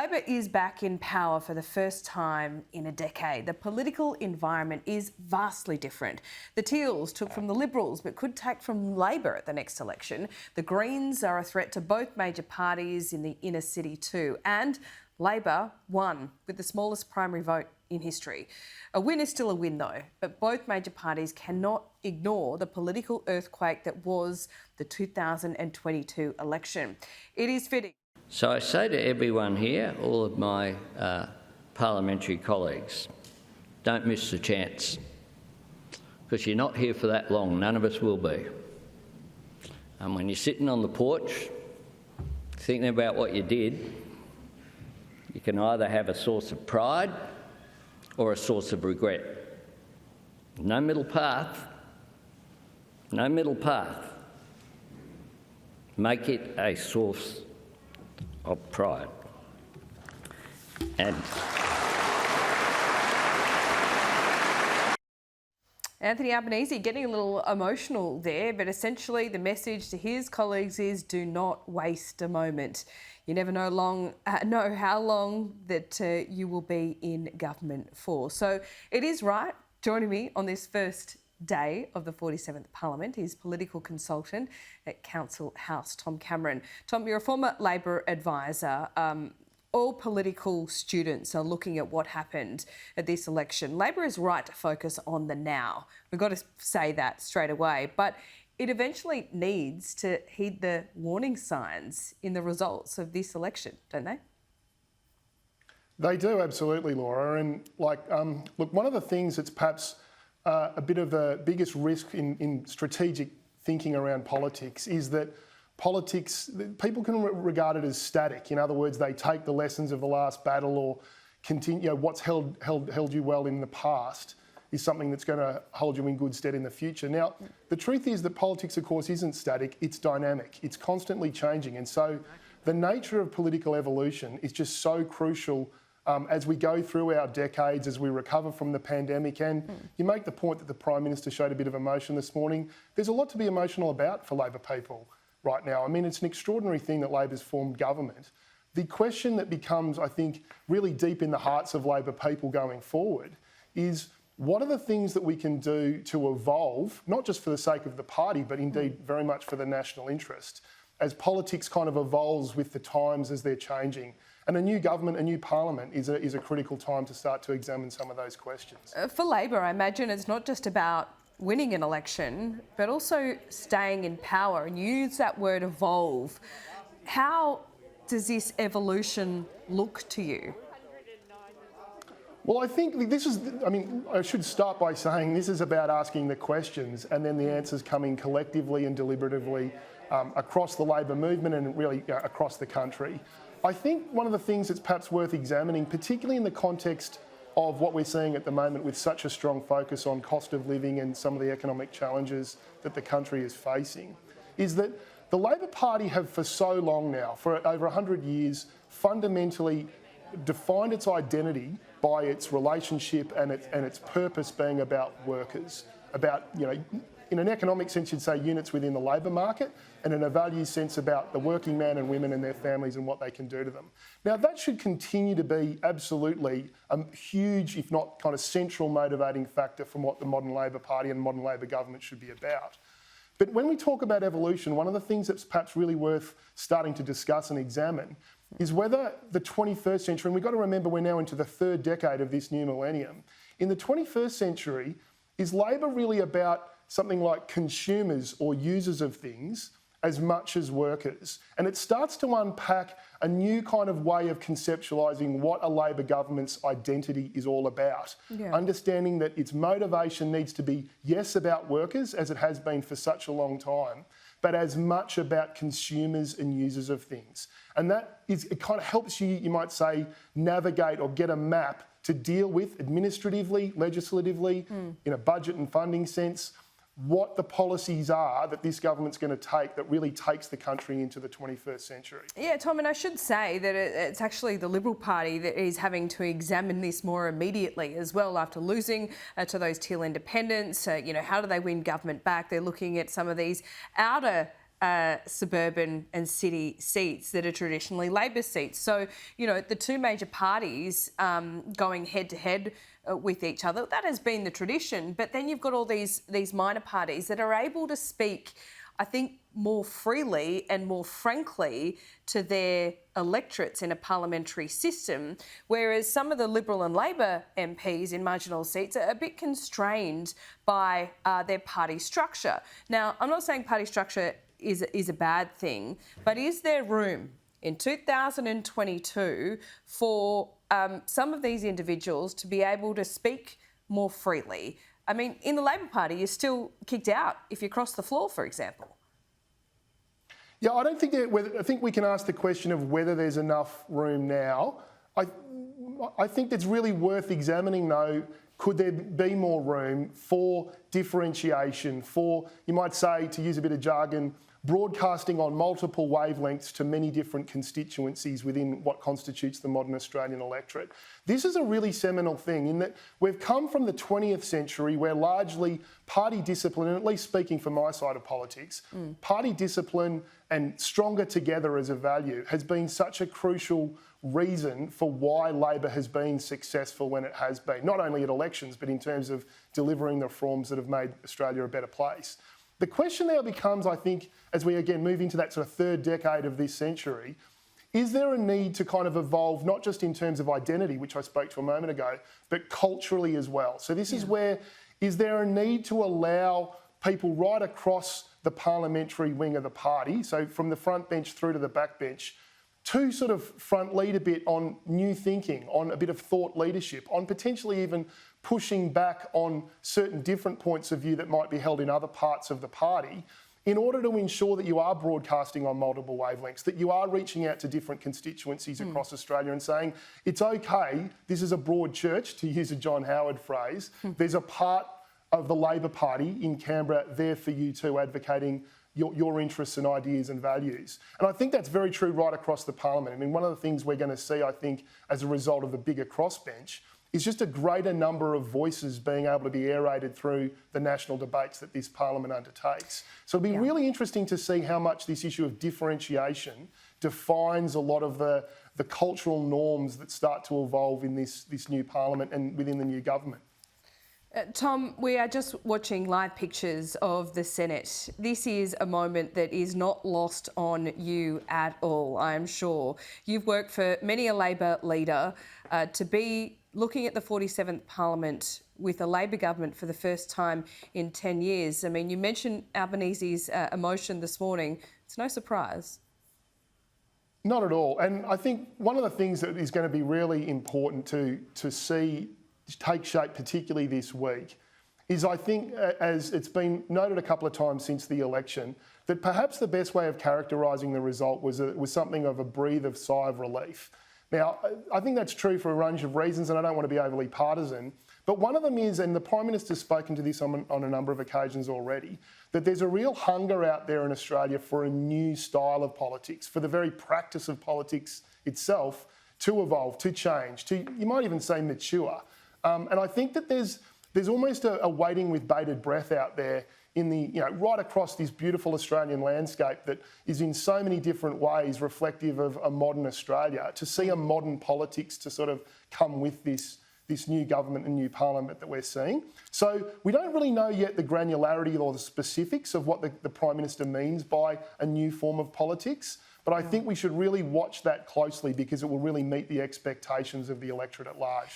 Labor is back in power for the first time in a decade. The political environment is vastly different. The Teals took from the Liberals but could take from Labor at the next election. The Greens are a threat to both major parties in the inner city too. And Labor won with the smallest primary vote in history. A win is still a win though, but both major parties cannot ignore the political earthquake that was the 2022 election. It is fitting. So I say to everyone here, all of my parliamentary colleagues, don't miss the chance, because you're not here for that long. None of us will be. And when you're sitting on the porch thinking about what you did, you can either have a source of pride or a source of regret. No middle path. No middle path. Make it a source of pride. And Anthony Albanese getting a little emotional there, but essentially the message to his colleagues is do not waste a moment. You never know how long that you will be in government for. So it is right. Joining me on this first day of the 47th Parliament is political consultant at Counsel House, Tom Cameron. Tom, you're a former Labor advisor. All political students are looking at what happened at this election. Labor is right to focus on the now. We've got to say that straight away, but it eventually needs to heed the warning signs in the results of this election, don't they? They do, absolutely, Laura. And look, one of the things that's perhaps a bit of the biggest risk in strategic thinking around politics is that people can regard it as static. In other words, they take the lessons of the last battle or continue, what's held you well in the past is something that's going to hold you in good stead in the future. Now, the truth is that politics, of course, isn't static, it's dynamic, it's constantly changing. And so the nature of political evolution is just so crucial as we go through our decades, as we recover from the pandemic. And you make the point that the Prime Minister showed a bit of emotion this morning. There's a lot to be emotional about for Labor people right now. I mean, it's an extraordinary thing that Labor's formed government. The question that becomes, I think, really deep in the hearts of Labor people going forward is what are the things that we can do to evolve, not just for the sake of the party, but indeed very much for the national interest, as politics kind of evolves with the times as they're changing. And a new government, a new parliament is a critical time to start to examine some of those questions. For Labor, I imagine it's not just about winning an election, but also staying in power. And you use that word evolve. How does this evolution look to you? Well, I think I should start by saying this is about asking the questions and then the answers coming collectively and deliberatively across the Labor movement and really across the country. I think one of the things that's perhaps worth examining, particularly in the context of what we're seeing at the moment with such a strong focus on cost of living and some of the economic challenges that the country is facing, is that the Labor Party have for so long now, for over 100 years, fundamentally defined its identity by its relationship and its purpose being about workers, about, in an economic sense, you'd say units within the labour market, and in a value sense about the working man and women and their families and what they can do to them. Now, that should continue to be absolutely a huge, if not kind of central motivating factor from what the modern Labor Party and modern Labor government should be about. But when we talk about evolution, one of the things that's perhaps really worth starting to discuss and examine is whether the 21st century, and we've got to remember we're now into the third decade of this new millennium, in the 21st century, is Labor really about something like consumers or users of things as much as workers? And it starts to unpack a new kind of way of conceptualising what a Labor government's identity is all about. Yeah. Understanding that its motivation needs to be, yes, about workers, as it has been for such a long time, but as much about consumers and users of things. And it kind of helps you might say, navigate or get a map to deal with administratively, legislatively, in a budget and funding sense, what the policies are that this government's going to take that really takes the country into the 21st century. Yeah, Tom, and I should say that it's actually the Liberal Party that is having to examine this more immediately as well after losing to those Teal independents. How do they win government back? They're looking at some of these outer suburban and city seats that are traditionally Labor seats. So, you know, the two major parties going head to head with each other, that has been the tradition. But then you've got all these minor parties that are able to speak, I think, more freely and more frankly to their electorates in a parliamentary system, whereas some of the Liberal and Labor MPs in marginal seats are a bit constrained by their party structure. Now, I'm not saying party structure is a bad thing, but is there room in 2022 for some of these individuals to be able to speak more freely? I mean, in the Labor Party, you're still kicked out if you cross the floor, for example. Yeah, I don't think I think we can ask the question of whether there's enough room now. I think it's really worth examining, though, could there be more room for differentiation, for, you might say, to use a bit of jargon, broadcasting on multiple wavelengths to many different constituencies within what constitutes the modern Australian electorate. This is a really seminal thing in that we've come from the 20th century where largely party discipline, and at least speaking for my side of politics, party discipline and stronger together as a value has been such a crucial reason for why Labor has been successful when it has been, not only at elections, but in terms of delivering the reforms that have made Australia a better place. The question now becomes, I think, as we again move into that sort of third decade of this century, is there a need to kind of evolve, not just in terms of identity, which I spoke to a moment ago, but culturally as well? So this is where, is there a need to allow people right across the parliamentary wing of the party, so from the front bench through to the back bench, to sort of front lead a bit on new thinking, on a bit of thought leadership, on potentially even pushing back on certain different points of view that might be held in other parts of the party, in order to ensure that you are broadcasting on multiple wavelengths, that you are reaching out to different constituencies across Australia and saying, it's okay, this is a broad church, to use a John Howard phrase, there's a part of the Labor Party in Canberra there for you too, advocating your interests and ideas and values. And I think that's very true right across the parliament. I mean, one of the things we're going to see, I think, as a result of the bigger crossbench is just a greater number of voices being able to be aerated through the national debates that this parliament undertakes. So it'll be really interesting to see how much this issue of differentiation defines a lot of the cultural norms that start to evolve in this new parliament and within the new government. Tom, we are just watching live pictures of the Senate. This is a moment that is not lost on you at all, I am sure. You've worked for many a Labor leader to be looking at the 47th Parliament with a Labor government for the first time in 10 years. I mean, you mentioned Albanese's emotion this morning. It's no surprise. Not at all. And I think one of the things that is going to be really important to see take shape, particularly this week, is I think, as it's been noted a couple of times since the election, that perhaps the best way of characterising the result was something of a breathe of sigh of relief. Now, I think that's true for a range of reasons, and I don't want to be overly partisan, but one of them is, and the Prime Minister's spoken to this on a number of occasions already, that there's a real hunger out there in Australia for a new style of politics, for the very practice of politics itself to evolve, to change, to, you might even say, mature. And I think that there's almost a waiting with bated breath out there in the, right across this beautiful Australian landscape that is in so many different ways reflective of a modern Australia, to see a modern politics to sort of come with this new government and new parliament that we're seeing. So we don't really know yet the granularity or the specifics of what the Prime Minister means by a new form of politics. But I think we should really watch that closely because it will really meet the expectations of the electorate at large.